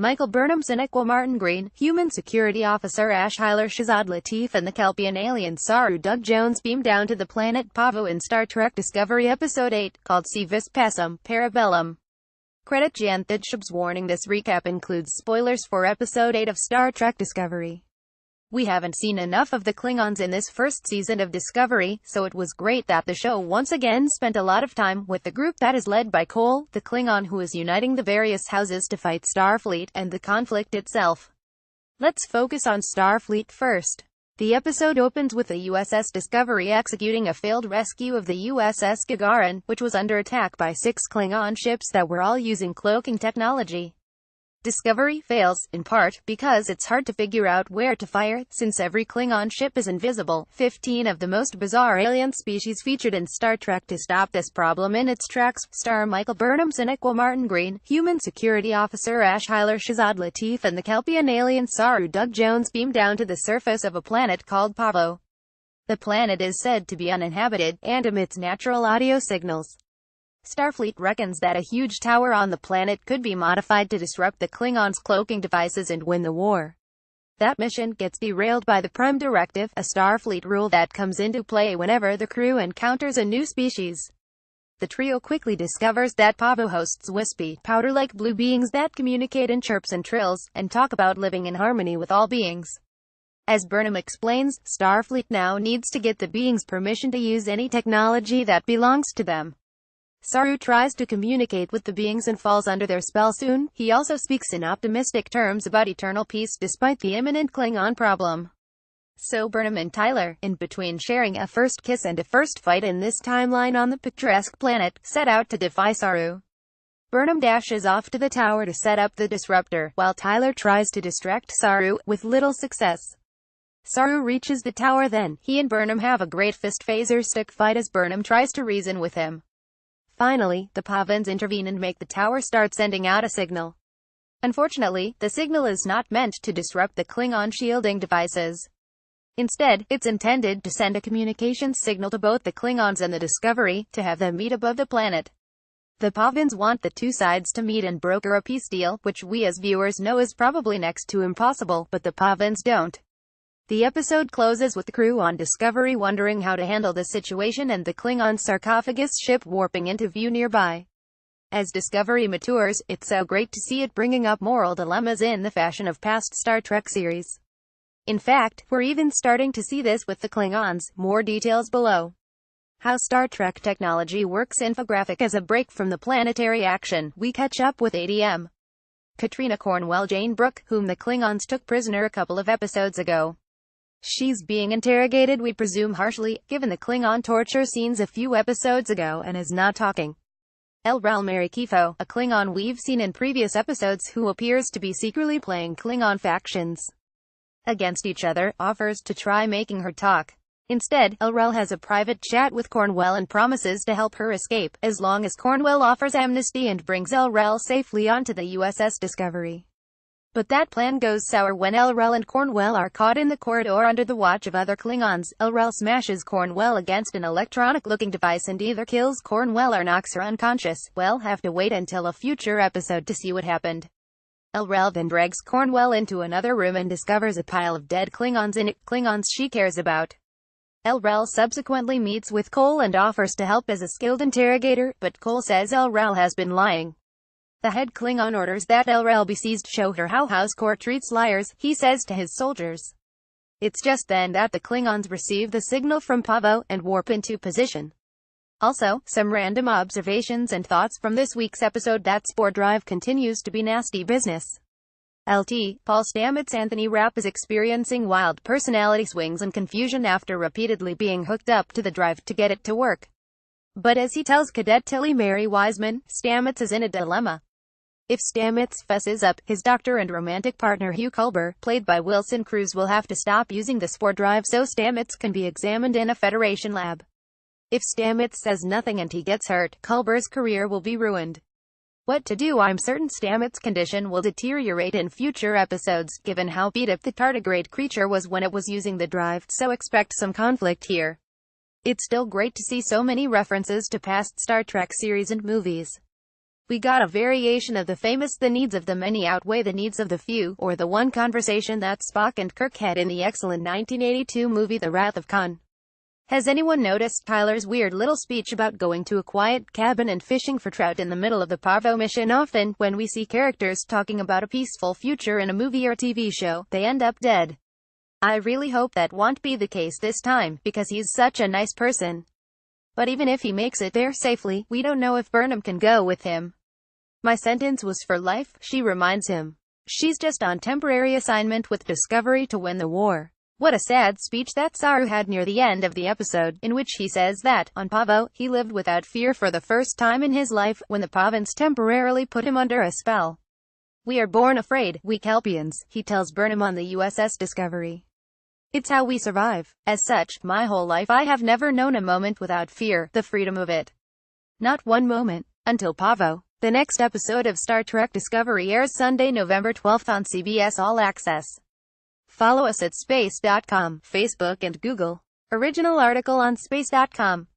Michael Burnham Sonequa MartinGreen, Human Security Officer Ash Tyler Shazad Latif and the Kelpien alien Saru Doug Jones beam down to the planet Pahvo in Star Trek Discovery Episode 8, called Si Vis Pacem, Parabellum. Credit Jan Thitchub's warning: this recap includes spoilers for Episode 8 of Star Trek Discovery. We haven't seen enough of the Klingons in this first season of Discovery, so it was great that the show once again spent a lot of time with the group that is led by Cole, the Klingon who is uniting the various houses to fight Starfleet and the conflict itself. Let's focus on Starfleet first. The episode opens with the USS Discovery executing a failed rescue of the USS Gagarin, which was under attack by 6 Klingon ships that were all using cloaking technology. Discovery fails, in part, because it's hard to figure out where to fire, since every Klingon ship is invisible. 15 of the most bizarre alien species featured in Star Trek. To stop this problem in its tracks, star Michael Burnham Sonequa MartinGreen, Human Security Officer Ash Tyler Shazad Latif and the Kelpien alien Saru Doug Jones beam down to the surface of a planet called Pahvo. The planet is said to be uninhabited, and emits natural audio signals. Starfleet reckons that a huge tower on the planet could be modified to disrupt the Klingons' cloaking devices and win the war. That mission gets derailed by the Prime Directive, a Starfleet rule that comes into play whenever the crew encounters a new species. The trio quickly discovers that Pahvo hosts wispy, powder-like blue beings that communicate in chirps and trills, and talk about living in harmony with all beings. As Burnham explains, Starfleet now needs to get the beings' permission to use any technology that belongs to them. Saru tries to communicate with the beings and falls under their spell soon. He also speaks in optimistic terms about eternal peace despite the imminent Klingon problem. So Burnham and Tyler, in between sharing a first kiss and a first fight in this timeline on the picturesque planet, set out to defy Saru. Burnham dashes off to the tower to set up the disruptor, while Tyler tries to distract Saru, with little success. Saru reaches the tower then. He and Burnham have a great fist phaser stick fight as Burnham tries to reason with him. Finally, the Pahvans intervene and make the tower start sending out a signal. Unfortunately, the signal is not meant to disrupt the Klingon shielding devices. Instead, it's intended to send a communications signal to both the Klingons and the Discovery, to have them meet above the planet. The Pahvans want the two sides to meet and broker a peace deal, which we as viewers know is probably next to impossible, but the Pahvans don't. The episode closes with the crew on Discovery wondering how to handle the situation and the Klingon sarcophagus ship warping into view nearby. As Discovery matures, it's so great to see it bringing up moral dilemmas in the fashion of past Star Trek series. In fact, we're even starting to see this with the Klingons. More details below. How Star Trek technology works. Infographic. As a break from the planetary action, we catch up with ADM. Katrina Cornwell Jane Brooke, whom the Klingons took prisoner a couple of episodes ago. She's being interrogated, we presume harshly, given the Klingon torture scenes a few episodes ago, and is not talking. Elrel Marikifo, a Klingon we've seen in previous episodes who appears to be secretly playing Klingon factions against each other, offers to try making her talk. Instead, Elrel has a private chat with Cornwell and promises to help her escape, as long as Cornwell offers amnesty and brings Elrel safely onto the USS Discovery. But that plan goes sour when Elrel and Cornwell are caught in the corridor under the watch of other Klingons. Elrel smashes Cornwell against an electronic-looking device and either kills Cornwell or knocks her unconscious. We'll have to wait until a future episode to see what happened. Elrel then drags Cornwell into another room and discovers a pile of dead Klingons in it, Klingons she cares about. Elrel subsequently meets with Cole and offers to help as a skilled interrogator, but Cole says Elrel has been lying. The head Klingon orders that Elrel be seized, show her how House Court treats liars, he says to his soldiers. It's just then that the Klingons receive the signal from Pahvo, and warp into position. Also, some random observations and thoughts from this week's episode. That spore drive continues to be nasty business. LT, Paul Stamets. Anthony Rapp is experiencing wild personality swings and confusion after repeatedly being hooked up to the drive to get it to work. But as he tells Cadet Tilly Mary Wiseman, Stamets is in a dilemma. If Stamets fesses up, his doctor and romantic partner Hugh Culber, played by Wilson Cruz, will have to stop using the spore drive so Stamets can be examined in a Federation lab. If Stamets says nothing and he gets hurt, Culber's career will be ruined. What to do? I'm certain Stamets' condition will deteriorate in future episodes, given how beat up the tardigrade creature was when it was using the drive, so expect some conflict here. It's still great to see so many references to past Star Trek series and movies. We got a variation of the famous "the needs of the many outweigh the needs of the few," or the one conversation that Spock and Kirk had in the excellent 1982 movie The Wrath of Khan. Has anyone noticed Tyler's weird little speech about going to a quiet cabin and fishing for trout in the middle of the Pahvo mission? Often, when we see characters talking about a peaceful future in a movie or TV show, they end up dead. I really hope that won't be the case this time, because he's such a nice person. But even if he makes it there safely, we don't know if Burnham can go with him. My sentence was for life, she reminds him. She's just on temporary assignment with Discovery to win the war. What a sad speech that Saru had near the end of the episode, in which he says that, on Pahvo, he lived without fear for the first time in his life, when the Pahvans temporarily put him under a spell. We are born afraid, we Kelpiens, he tells Burnham on the USS Discovery. It's how we survive. As such, my whole life I have never known a moment without fear, the freedom of it. Not one moment. Until Pahvo. The next episode of Star Trek Discovery airs Sunday, November 12th on CBS All Access. Follow us at space.com, Facebook and Google. Original article on space.com.